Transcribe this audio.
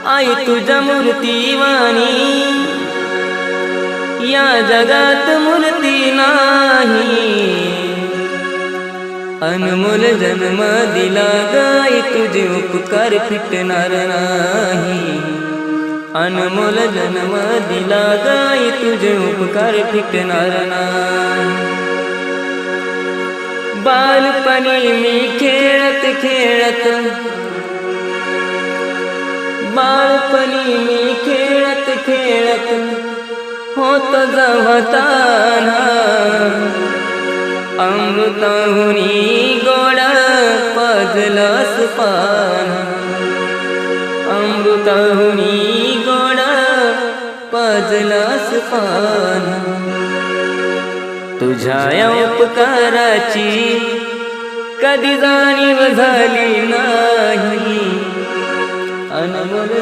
आई तुझ्या मूर्तीवाणी या जगात मूर्ती नाही। अनमोल जन्म दिला गाई तुझे उपकार फिटणार नाही। अनमोल जन्म दिला गाई तुझे उपकार फिटणार नाही। बालपणी मी खेळत खेळत बालपणी मी खेळत खेळत होत जवताना। अमृताहुनी गोड पाजलास पान। अमृताहुनी गोड पाजलास पान। तुझ्या या उपकाराची कधी जाणीव झाली नाही। अनमोल